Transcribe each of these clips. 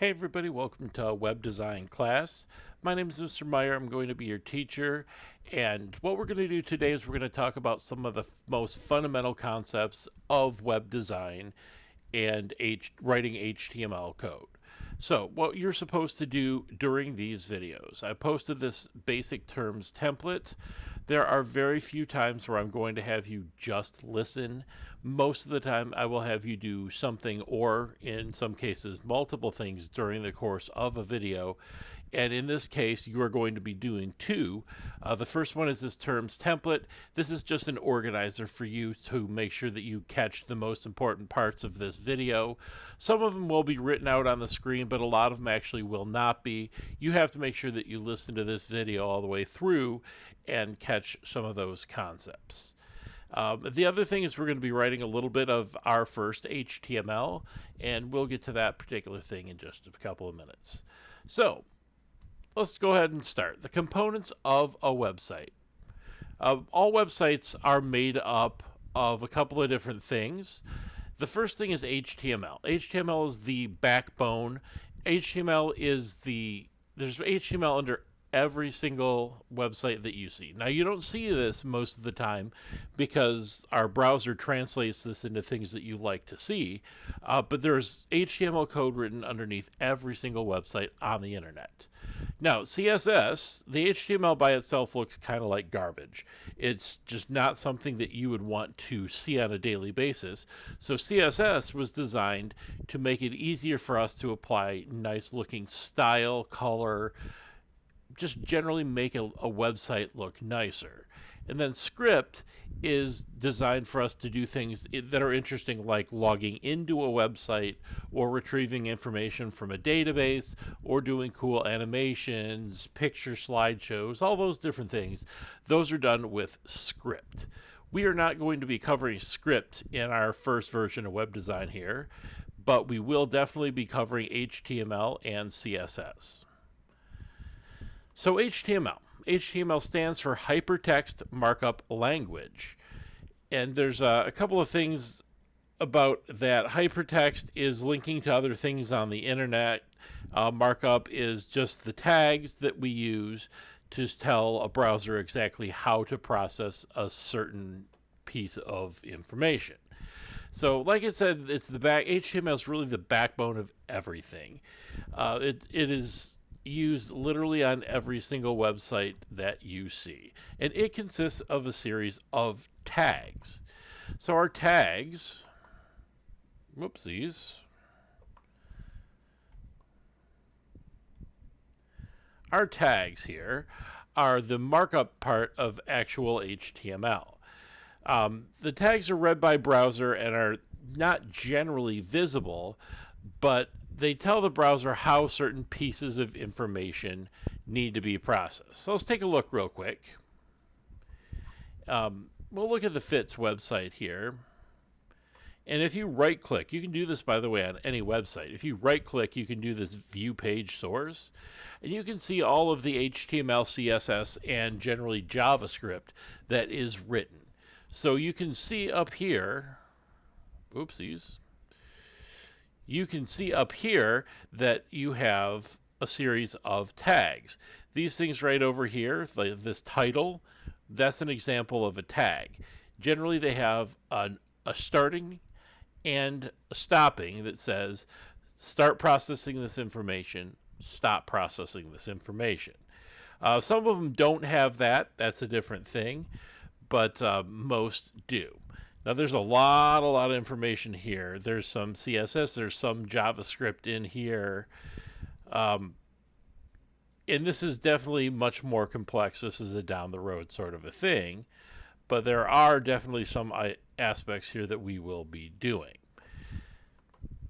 Hey everybody, welcome to Web Design class. My name is Mr. Meyer. I'm going to be your teacher, and what we're going to do today is we're going to talk about some of the most fundamental concepts of web design and writing HTML code. So, what you're supposed to do during these videos, I posted this basic terms template. There are very few times where I'm going to have you just listen. Most of the time, I will have you do something, or in some cases, multiple things during the course of a video. And in this case, you are going to be doing two. The first one is this terms template. This is just an organizer for you to make sure that you catch the most important parts of this video. Some of them will be written out on the screen, but a lot of them actually will not be. You have to make sure that you listen to this video all the way through and catch some of those concepts. The other thing is we're going to be writing a little bit of our first HTML, and we'll get to that particular thing in just a couple of minutes. So, let's go ahead and start. The components of a website. All websites are made up of a couple of different things. The first thing is HTML. HTML is the backbone. There's HTML under every single website that you see. Now, you don't see this most of the time because our browser translates this into things that you like to see, but there's HTML code written underneath every single website on the internet. Now, CSS, the HTML by itself looks kind of like garbage. It's just not something that you would want to see on a daily basis. So CSS was designed to make it easier for us to apply nice looking style, color, just generally make a website look nicer. And then script is designed for us to do things that are interesting, like logging into a website or retrieving information from a database or doing cool animations, picture slideshows, all those different things. Those are done with script. We are not going to be covering script in our first version of web design here, but we will definitely be covering HTML and CSS. So HTML stands for Hypertext Markup Language. And there's a couple of things about that. Hypertext is linking to other things on the internet. Markup is just the tags that we use to tell a browser exactly how to process a certain piece of information. So, like I said, HTML is really the backbone of everything. It is used literally on every single website that you see. And it consists of a series of tags. So our tags, our tags here are the markup part of actual HTML. The tags are read by browser and are not generally visible, but they tell the browser how certain pieces of information need to be processed. So let's take a look real quick. We'll look at the FITS website here. And if you right click, you can do this, by the way, on any website. If you right click, you can do this view page source. And you can see all of the HTML, CSS, and generally JavaScript that is written. So you can see up here, you can see up here that you have a series of tags. These things right over here, like this title, that's an example of a tag. Generally, they have a starting and a stopping that says, start processing this information, stop processing this information. Some of them don't have that. That's a different thing, but most do. Now, there's a lot of information here. There's some CSS, there's some JavaScript in here. And this is definitely much more complex. This is a down the road sort of a thing. But there are definitely some aspects here that we will be doing.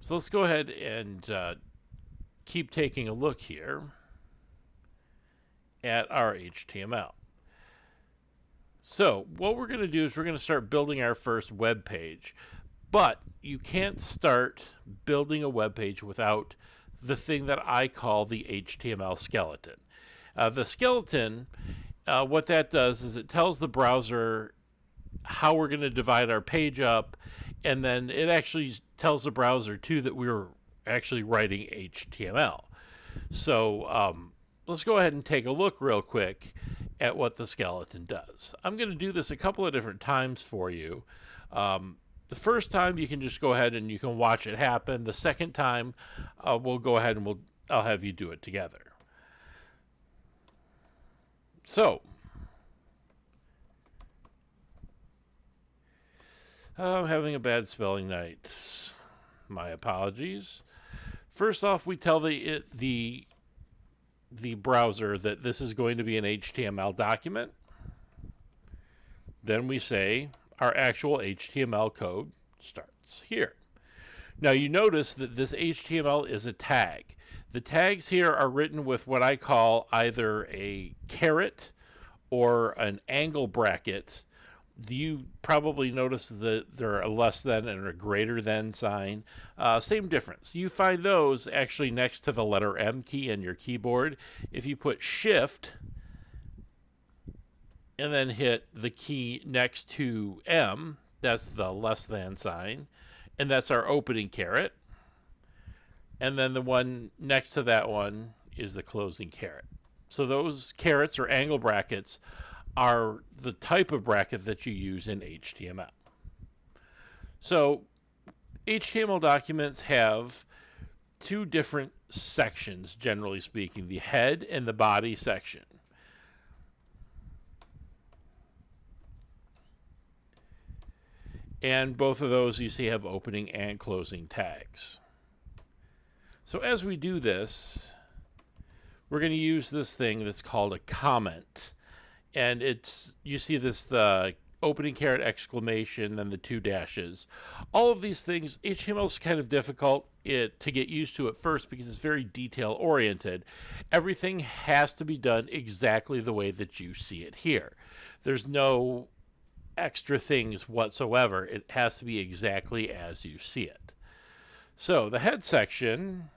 So let's go ahead and keep taking a look here at our HTML. So what we're going to do is we're going to start building our first web page. But you can't start building a web page without the thing that I call the HTML skeleton. The skeleton, what that does is it tells the browser how we're going to divide our page up, and then it actually tells the browser too that we're actually writing HTML. So let's go ahead and take a look real quick at what the skeleton does. I'm going to do this a couple of different times for you. The first time you can just go ahead and you can watch it happen. The second time we'll go ahead and I'll have you do it together. So I'm having a bad spelling night. My apologies. First off, we tell the browser that this is going to be an HTML document. Then we say our actual HTML code starts here. Now you notice that this HTML is a tag. The tags here are written with what I call either a caret or an angle bracket. You probably notice that there are a less than and a greater than sign. Same difference. You find those actually next to the letter M key in your keyboard. If you put Shift and then hit the key next to M, that's the less than sign, and that's our opening caret. And then the one next to that one is the closing caret. So those carets or angle brackets are the type of bracket that you use in HTML. So HTML documents have two different sections, generally speaking, the head and the body section. And both of those you see have opening and closing tags. So as we do this, we're going to use this thing that's called a comment. And you see this, the opening caret exclamation, then the two dashes. All of these things, HTML is kind of difficult to get used to at first because it's very detail oriented. Everything has to be done exactly the way that you see it here. There's no extra things whatsoever. It has to be exactly as you see it. So the head section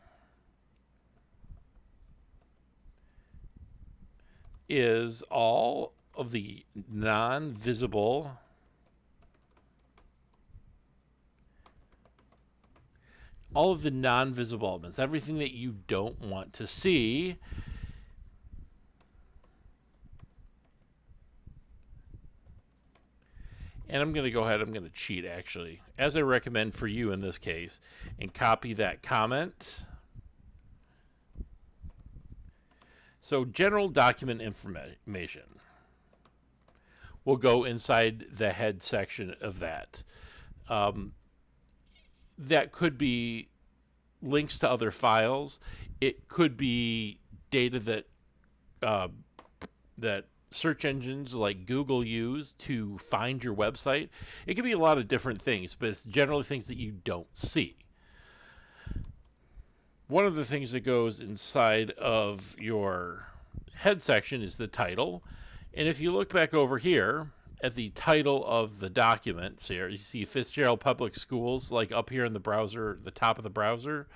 is all of the non-visible elements, everything that you don't want to see. And I'm going to go ahead, I'm going to cheat actually, as I recommend for you in this case, and copy that comment. So general document information will go inside the head section of that. That could be links to other files. It could be data that search engines like Google use to find your website. It could be a lot of different things, but it's generally things that you don't see. One of the things that goes inside of your head section is the title. And if you look back over here at the title of the documents here, you see Fitzgerald Public Schools, like up here in the browser, the top of the browser.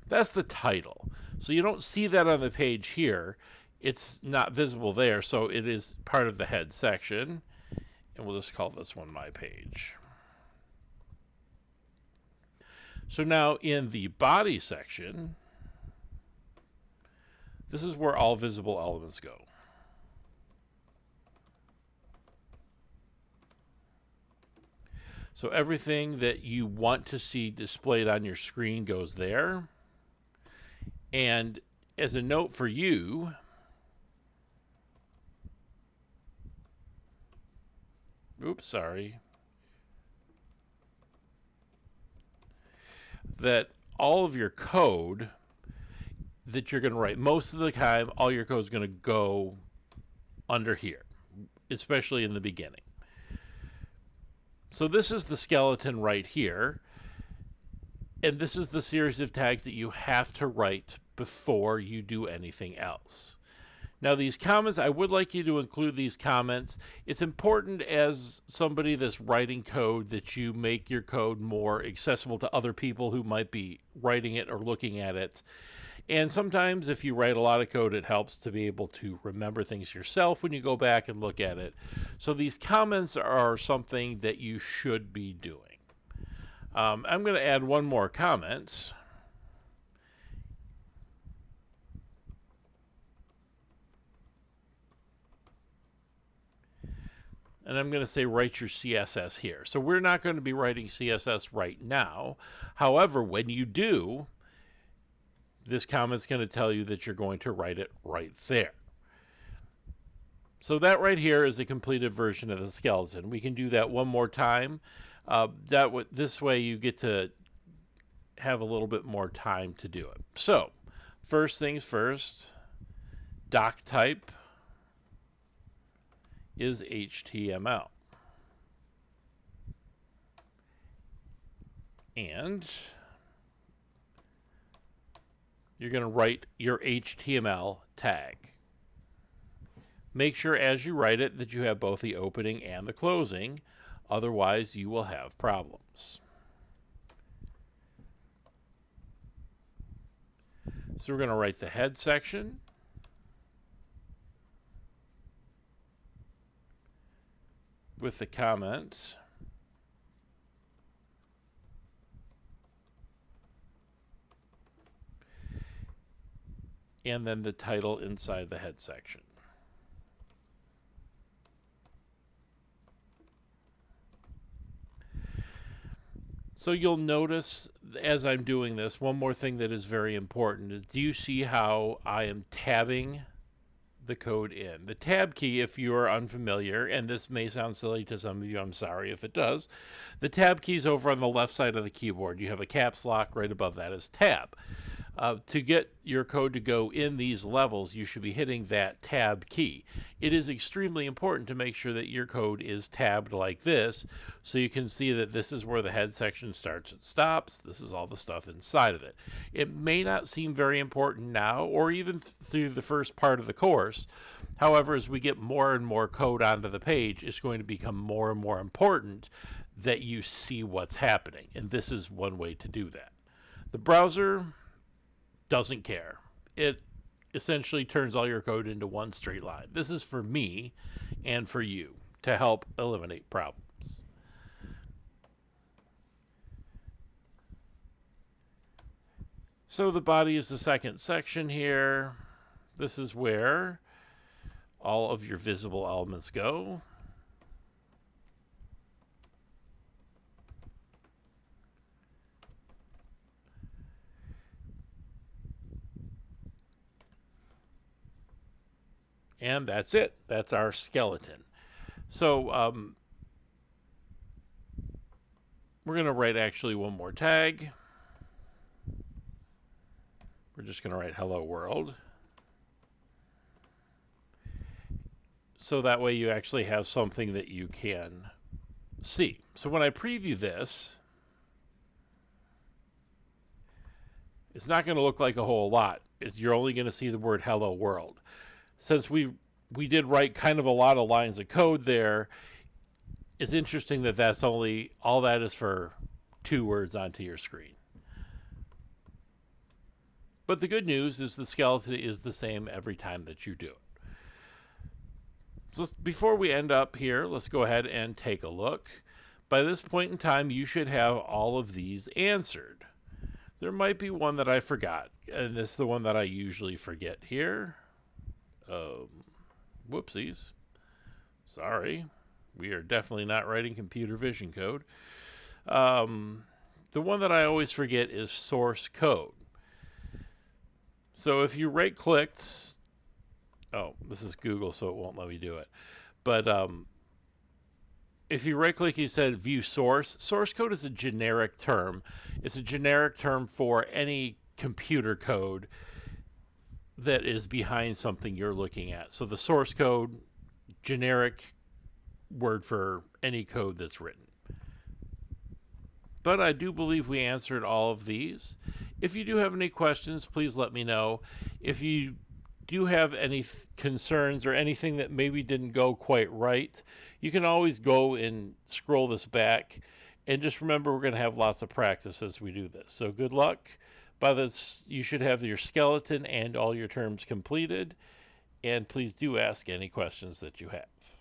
That's the title. So you don't see that on the page here. It's not visible there, so it is part of the head section. And we'll just call this one My Page. So now in the body section, this is where all visible elements go. So everything that you want to see displayed on your screen goes there. And as a note for you, that all of your code that you're going to write, most of the time, all your code is going to go under here, especially in the beginning. So this is the skeleton right here, and this is the series of tags that you have to write before you do anything else. Now these comments, I would like you to include these comments. It's important as somebody that's writing code that you make your code more accessible to other people who might be writing it or looking at it. And sometimes if you write a lot of code, it helps to be able to remember things yourself when you go back and look at it. So these comments are something that you should be doing. I'm going to add one more comment. and I'm going to say write your CSS here. So we're not going to be writing CSS right now. However, when you do, this comment's going to tell you that you're going to write it right there. So that right here is a completed version of the skeleton. We can do that one more time. This way you get to have a little bit more time to do it. So first things first, doc type is HTML. And you're going to write your HTML tag. Make sure as you write it that you have both the opening and the closing. Otherwise, you will have problems. So we're going to write the head section. With the comment. And then the title inside the head section. So you'll notice as I'm doing this, one more thing that is very important is, do you see how I am tabbing the code in? The tab key, if you are unfamiliar, and this may sound silly to some of you, I'm sorry if it does, the tab key is over on the left side of the keyboard. You have a caps lock right above that is tab. To get your code to go in these levels, you should be hitting that tab key. It is extremely important to make sure that your code is tabbed like this, so you can see that this is where the head section starts and stops. This is all the stuff inside of it. It may not seem very important now, or even through the first part of the course. However, as we get more and more code onto the page, it's going to become more and more important that you see what's happening, and this is one way to do that. The browser doesn't care. It essentially turns all your code into one straight line. This is for me and for you to help eliminate problems. So the body is the second section here. This is where all of your visible elements go. And that's it. That's our skeleton. So we're going to write actually one more tag. We're just going to write hello world. So that way you actually have something that you can see. So when I preview this, it's not going to look like a whole lot. You're only going to see the word hello world. Since we did write kind of a lot of lines of code there, it's interesting that that's only, all that is for 2 words onto your screen. But the good news is the skeleton is the same every time that you do it. So before we end up here, let's go ahead and take a look. By this point in time, you should have all of these answered. There might be one that I forgot, and this is the one that I usually forget here. Whoopsies. Sorry. We are definitely not writing computer vision code. The one that I always forget is source code. So if you right-clicked, this is Google, so it won't let me do it. But if you right-click, you said view source. Source code is a generic term. It's a generic term for any computer code that is behind something you're looking at. So the source code, generic word for any code that's written. But I do believe we answered all of these. If you do have any questions, please let me know. If you do have any concerns or anything that maybe didn't go quite right, you can always go and scroll this back. And just remember, we're going to have lots of practice as we do this. So good luck. By this, you should have your skeleton and all your terms completed. And please do ask any questions that you have.